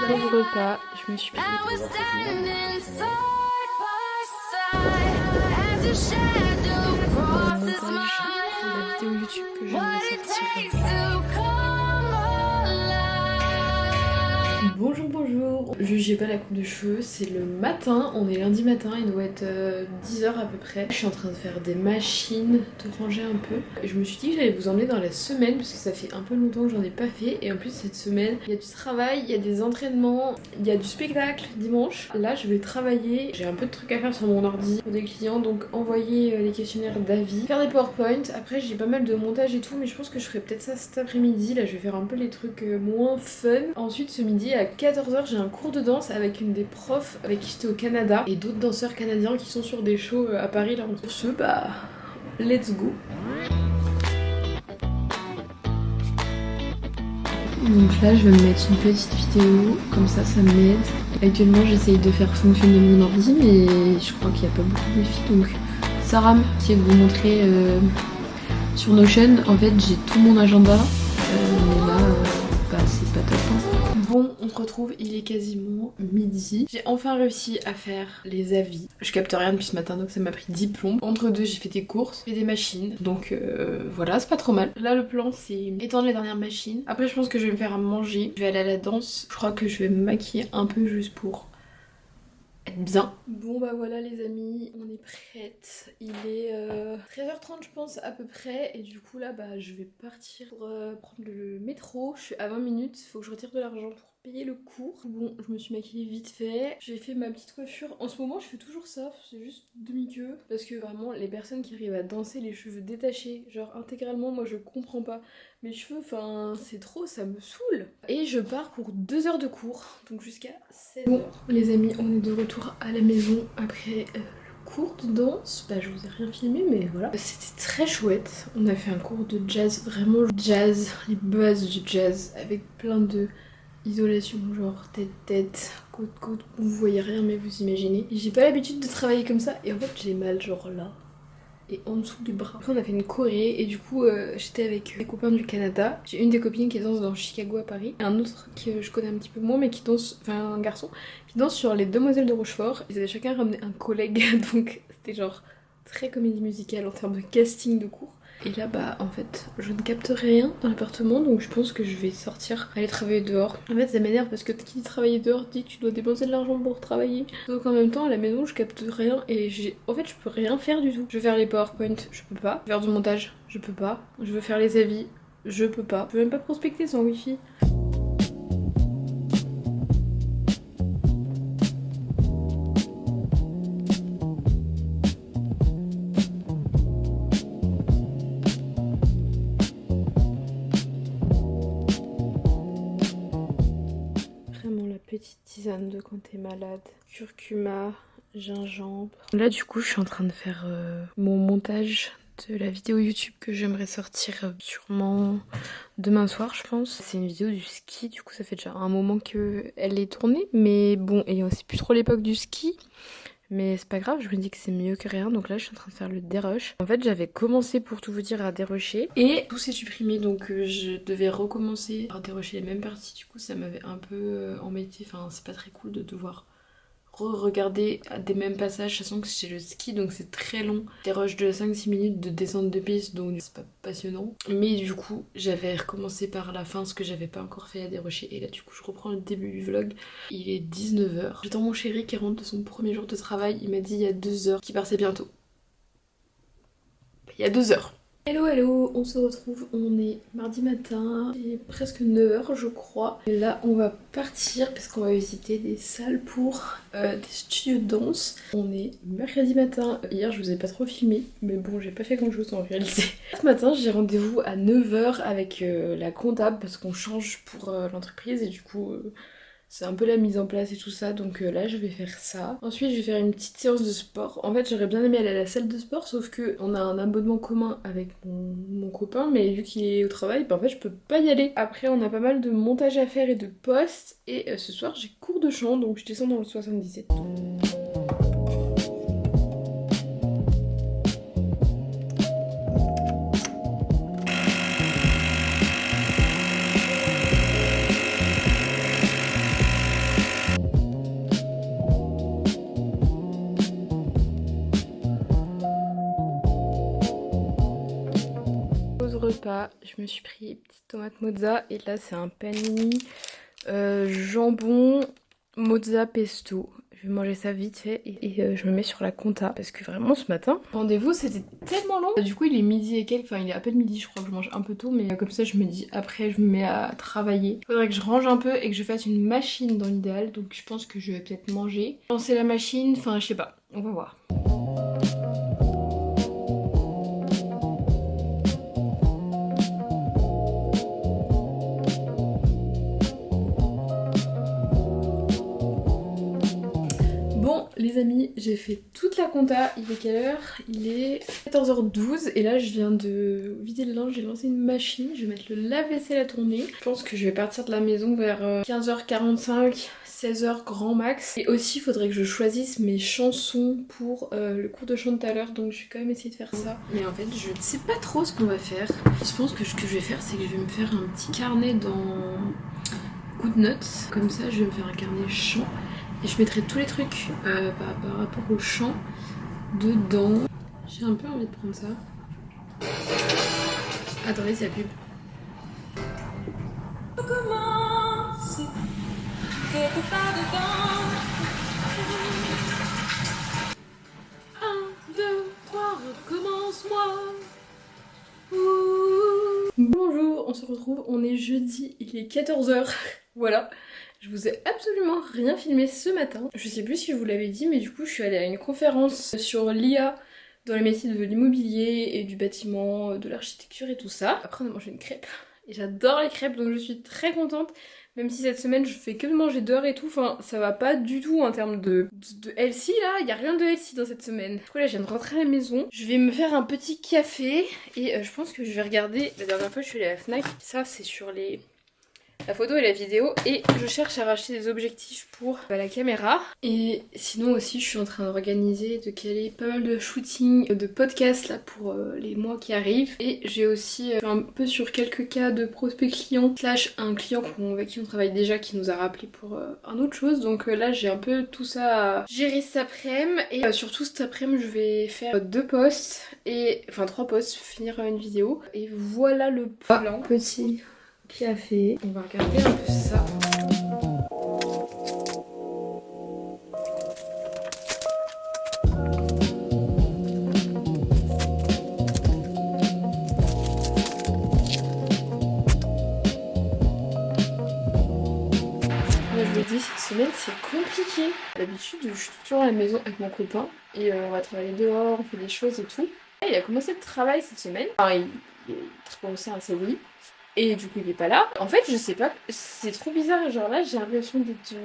Pauvre repas, je me suis pris en montage pour la vidéo YouTube que j'aimerais sortir. Bonjour, j'ai pas la coupe de cheveux, c'est le matin, on est lundi matin, il doit être 10h à peu près. Je suis en train de faire des machines, de ranger un peu. Et je me suis dit que j'allais vous emmener dans la semaine parce que ça fait un peu longtemps que j'en ai pas fait. Et en plus cette semaine, il y a du travail, il y a des entraînements, il y a du spectacle dimanche. Là je vais travailler, j'ai un peu de trucs à faire sur mon ordi pour des clients, donc envoyer les questionnaires d'avis, faire des PowerPoint. Après j'ai pas mal de montage et tout, mais je pense que je ferai peut-être ça cet après-midi. Là je vais faire un peu les trucs moins fun. Ensuite ce midi à 14h j'ai un cours de danse avec une des profs avec qui j'étais au Canada et d'autres danseurs canadiens qui sont sur des shows à Paris là. Sur ce, bah let's go. Donc là je vais me mettre une petite vidéo, comme ça m'aide. Actuellement j'essaye de faire fonctionner mon ordi mais je crois qu'il n'y a pas beaucoup de défis, donc ça rame. J'essaie de vous montrer sur Notion, en fait j'ai tout mon agenda, mais là bah, c'est pas top hein. Bon, on se retrouve, il est quasiment midi. J'ai enfin réussi à faire les avis. Je capte rien depuis ce matin donc ça m'a pris 10 plombs. Entre deux j'ai fait des courses, j'ai fait des machines, donc voilà, c'est pas trop mal. Là le plan c'est étendre les dernières machines. Après je pense que je vais me faire à manger, je vais aller à la danse. Je crois que je vais me maquiller un peu juste pour être bien. Bon bah voilà les amis, on est prête. Il est 13h30 je pense à peu près et du coup là bah je vais partir pour prendre le métro. Je suis à 20 minutes, faut que je retire de l'argent pour payer le cours. Bon, je me suis maquillée vite fait, j'ai fait ma petite coiffure. En ce moment je fais toujours ça, c'est juste demi-queue parce que vraiment les personnes qui arrivent à danser les cheveux détachés, genre intégralement, moi je comprends pas. Mes cheveux, enfin c'est trop, ça me saoule. Et je pars pour 2 heures de cours, donc jusqu'à 16h. Bon les amis, on est de retour à la maison après le cours de danse. Bah je vous ai rien filmé mais voilà. C'était très chouette, on a fait un cours de jazz, vraiment jazz, les bases du jazz avec plein de isolation, genre tête, côte, vous voyez rien mais vous imaginez. J'ai pas l'habitude de travailler comme ça et en fait j'ai mal genre là et en dessous du bras. Après on a fait une choré et du coup j'étais avec des copains du Canada. J'ai une des copines qui danse dans Chicago à Paris, et un autre que je connais un petit peu moins mais qui danse, enfin un garçon, qui danse sur Les Demoiselles de Rochefort. Ils avaient chacun ramené un collègue donc c'était genre très comédie musicale en termes de casting de cours. Et là bah en fait je ne capte rien dans l'appartement donc je pense que je vais sortir, aller travailler dehors. En fait ça m'énerve parce que qui dit travailler dehors dit que tu dois dépenser de l'argent pour travailler. Donc en même temps à la maison je capte rien et en fait je peux rien faire du tout. Je veux faire les PowerPoint, je peux pas. Faire du montage, je peux pas. Je veux faire les avis, je peux pas. Je peux même pas prospecter sans wifi. Petite tisane de quand t'es malade, curcuma, gingembre. Là du coup je suis en train de faire mon montage de la vidéo YouTube que j'aimerais sortir sûrement demain soir je pense. C'est une vidéo du ski, du coup ça fait déjà un moment qu'elle est tournée, mais bon, et c'est plus trop l'époque du ski. Mais c'est pas grave, je me dis que c'est mieux que rien. Donc là je suis en train de faire le dérush. En fait j'avais commencé pour tout vous dire à dérusher et tout s'est supprimé, donc je devais recommencer à dérusher les mêmes parties. Du coup ça m'avait un peu embêté, enfin c'est pas très cool de devoir regarder des mêmes passages, sachant que c'est le ski donc c'est très long. Des rushs de 5-6 minutes de descente de piste donc c'est pas passionnant. Mais du coup j'avais recommencé par la fin ce que j'avais pas encore fait à dérocher et là du coup je reprends le début du vlog. Il est 19h. J'attends mon chéri qui rentre de son premier jour de travail, il m'a dit il y a 2 heures qu'il partait bientôt. Il y a 2 heures. Hello, on se retrouve, on est mardi matin, il est presque 9h je crois. Et là on va partir parce qu'on va visiter des salles pour des studios de danse. On est mercredi matin, hier je vous ai pas trop filmé, mais bon j'ai pas fait grand chose en réalité. Ce matin j'ai rendez-vous à 9h avec la comptable parce qu'on change pour l'entreprise et du coup... c'est un peu la mise en place et tout ça, donc là je vais faire ça. Ensuite je vais faire une petite séance de sport. En fait j'aurais bien aimé aller à la salle de sport, sauf que on a un abonnement commun avec mon copain, mais vu qu'il est au travail, bah en fait je peux pas y aller. Après on a pas mal de montage à faire et de postes, et ce soir j'ai cours de chant, donc je descends dans le 77. Je me suis pris une petite tomate mozza et là c'est un panini jambon mozza pesto. Je vais manger ça vite fait et je me mets sur la compta parce que vraiment ce matin, rendez-vous c'était tellement long. Du coup il est midi et quelques, enfin il est à peine midi, je crois que je mange un peu tôt, mais comme ça je me dis après je me mets à travailler. Faudrait que je range un peu et que je fasse une machine dans l'idéal, donc je pense que je vais peut-être manger. Lancer la machine, enfin je sais pas, on va voir. Bon les amis, j'ai fait toute la compta, il est quelle heure? Il est 14h12 et là je viens de vider le linge, j'ai lancé une machine, je vais mettre le lave-vaisselle à tourner. Je pense que je vais partir de la maison vers 15h45, 16h grand max. Et aussi il faudrait que je choisisse mes chansons pour le cours de chant de tout à l'heure, donc je vais quand même essayer de faire ça. Mais en fait je ne sais pas trop ce qu'on va faire. Je pense que ce que je vais faire c'est que je vais me faire un petit carnet dans GoodNotes, comme ça je vais me faire un carnet chant. Et je mettrai tous les trucs par rapport au chant dedans. J'ai un peu envie de prendre ça. Attendez, c'est la pub. Un, deux, trois, recommence-moi. Bonjour, on se retrouve, on est jeudi, il est 14h. Voilà. Je vous ai absolument rien filmé ce matin. Je sais plus si je vous l'avais dit, mais du coup je suis allée à une conférence sur l'IA dans les métiers de l'immobilier et du bâtiment, de l'architecture et tout ça. Après on a mangé une crêpe. Et j'adore les crêpes, donc je suis très contente. Même si cette semaine je fais que de manger dehors et tout, enfin ça va pas du tout en termes de healthy là, il y a rien de healthy dans cette semaine. Du coup là je viens de rentrer à la maison, je vais me faire un petit café et je pense que je vais regarder, la dernière fois je suis allée à la Fnac, ça c'est sur la photo et la vidéo, et je cherche à racheter des objectifs pour la caméra. Et sinon aussi je suis en train d'organiser, de caler pas mal de shooting, de podcasts là pour les mois qui arrivent. Et j'ai aussi un peu sur quelques cas de prospects clients slash un client avec qui on travaille déjà qui nous a rappelé pour un autre chose. Donc là j'ai un peu tout ça à gérer cet après-midi. Et surtout cet après-midi je vais faire 2 posts, enfin 3 posts, finir une vidéo. Et voilà le plan. Petit café. On va regarder un peu ça. Je vous dis, cette semaine c'est compliqué. D'habitude je suis toujours à la maison avec mon copain et on va travailler dehors, on fait des choses et tout. Et il a commencé le travail cette semaine. Enfin il a commencé un CDI. Et du coup il est pas là. En fait je sais pas, c'est trop bizarre, genre là j'ai l'impression d'être...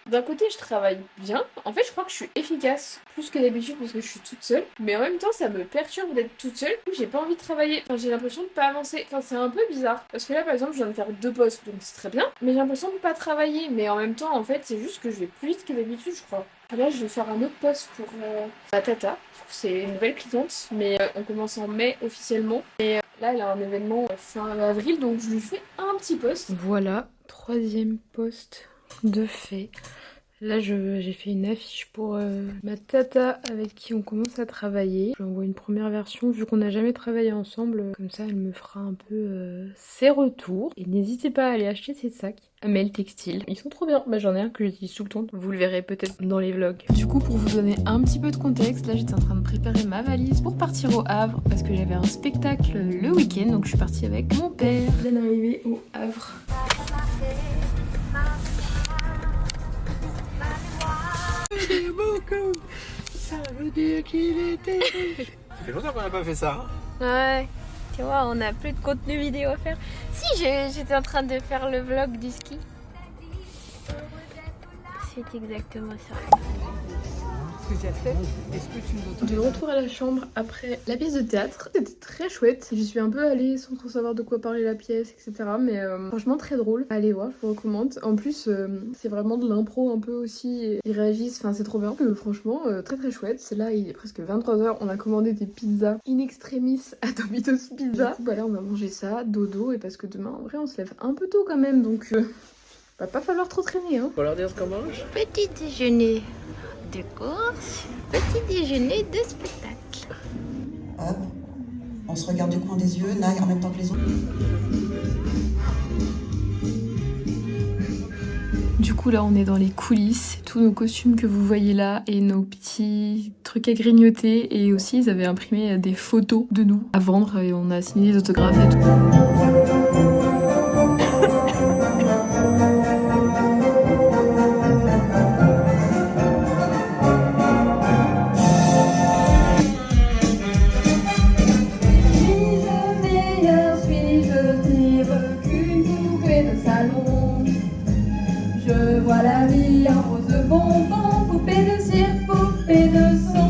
D'un côté je travaille bien, en fait je crois que je suis efficace plus que d'habitude parce que je suis toute seule. Mais en même temps ça me perturbe d'être toute seule, j'ai pas envie de travailler, enfin j'ai l'impression de pas avancer. Enfin c'est un peu bizarre, parce que là par exemple je viens de faire 2 postes donc c'est très bien. Mais j'ai l'impression de pas travailler, mais en même temps en fait c'est juste que je vais plus vite que d'habitude je crois. Là je vais faire un autre poste pour ma tata, c'est une nouvelle cliente, mais on commence en mai officiellement. Et là elle a un événement fin avril donc je lui fais un petit post. Voilà, 3e post de fait. Là j'ai fait une affiche pour ma tata avec qui on commence à travailler. Je lui envoie une première version vu qu'on n'a jamais travaillé ensemble. Comme ça elle me fera un peu ses retours. Et n'hésitez pas à aller acheter ces sacs Amel Textile. Ils sont trop bien. Bah, j'en ai un que j'utilise tout le temps. Vous le verrez peut-être dans les vlogs. Du coup pour vous donner un petit peu de contexte, là j'étais en train de préparer ma valise pour partir au Havre. Parce que j'avais un spectacle le week-end. Donc je suis partie avec mon père. Je viens d'arriver au Havre. Beaucoup. Ça veut dire qu'il était. Ça fait longtemps qu'on n'a pas fait ça. Hein. Ouais, tu vois, on n'a plus de contenu vidéo à faire. Si, j'étais en train de faire le vlog du ski. C'est exactement ça. De retour à la chambre après la pièce de théâtre, c'était très chouette. J'y suis un peu allée sans trop savoir de quoi parler la pièce, etc. Mais franchement très drôle. Allez voir, je vous recommande. En plus, c'est vraiment de l'impro un peu aussi. Ils réagissent, enfin c'est trop bien. Franchement, très très chouette. C'est là, il est presque 23h. On a commandé des pizzas in extremis à Domino's Pizza. Bah là, on va manger ça, dodo. Et parce que demain, en vrai, on se lève un peu tôt quand même. Donc, va pas falloir trop traîner. Hein. Faut leur dire ce qu'on mange. Petit déjeuner de course, petit déjeuner de spectacle. On se regarde du coin des yeux, là, en même temps que les autres. Du coup là on est dans les coulisses, tous nos costumes que vous voyez là et nos petits trucs à grignoter, et aussi ils avaient imprimé des photos de nous à vendre et on a signé des autographes et tout. Je vois la vie en rose bonbon, poupée de cire, poupée de son.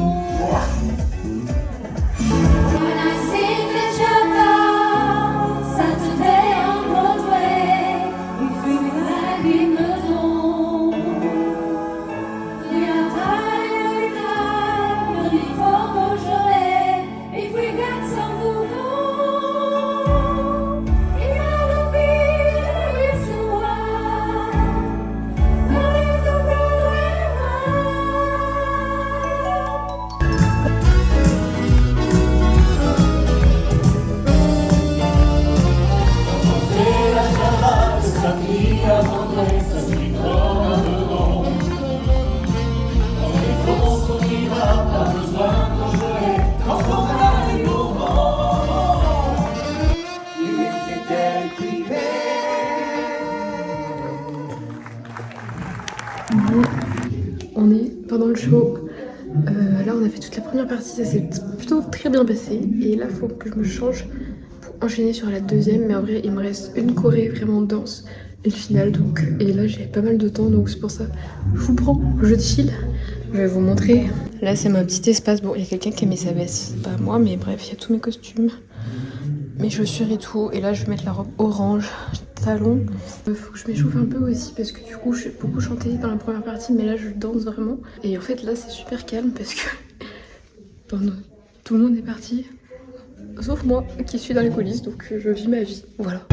On est pendant le show. Là on a fait toute la première partie, ça s'est plutôt très bien passé. Et là faut que je me change pour enchaîner sur la deuxième. Mais en vrai il me reste une choré vraiment dense et le final donc. Et là j'ai pas mal de temps donc c'est pour ça je vous prends, je chill. Je vais vous montrer. Là c'est mon petit espace. Bon il y a quelqu'un qui a mis sa veste, c'est pas moi mais bref il y a tous mes costumes, mes chaussures et tout. Et là je vais mettre la robe orange, talons. Faut que je m'échauffe un peu aussi parce que du coup j'ai beaucoup chanté dans la première partie mais là je danse vraiment. Et en fait là c'est super calme parce que tout le monde est parti sauf moi qui suis dans les coulisses, donc je vis ma vie, voilà.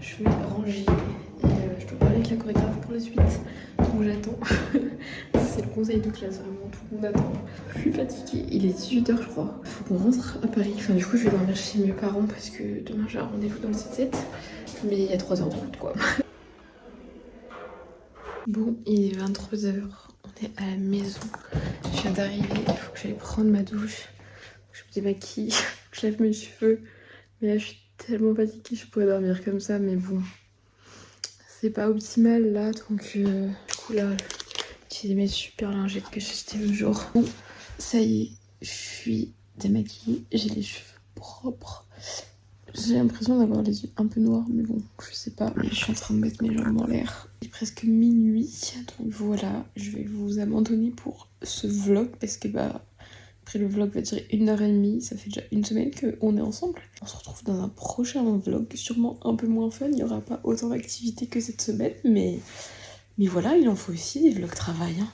Je vais ranger et je dois parler avec la chorégraphe pour la suite. Donc j'attends. C'est le conseil de classe, vraiment tout le monde attend. Je suis fatiguée, il est 18h je crois. Faut qu'on rentre à Paris. Enfin du coup je vais dormir chez mes parents parce que demain j'ai un rendez-vous dans le 7-7. Mais il y a 3 heures de route quoi. Bon, il est 23h, on est à la maison. Je viens d'arriver, il faut que j'aille prendre ma douche. Je me démaquille, que je lave mes cheveux. Mais là je suis tellement fatiguée, je pourrais dormir comme ça, mais bon, c'est pas optimal là, donc du coup là, j'ai mes super lingettes que j'ai achetées le jour. Bon, ça y est, je suis démaquillée, j'ai les cheveux propres. J'ai l'impression d'avoir les yeux un peu noirs, mais bon, je sais pas. Je suis en train de mettre mes jambes en l'air. Il est presque minuit, donc voilà, je vais vous abandonner pour ce vlog parce que bah... Après le vlog va durer 1h30, ça fait déjà une semaine qu'on est ensemble. On se retrouve dans un prochain vlog, sûrement un peu moins fun, il n'y aura pas autant d'activités que cette semaine, mais voilà, il en faut aussi des vlogs travail. Hein.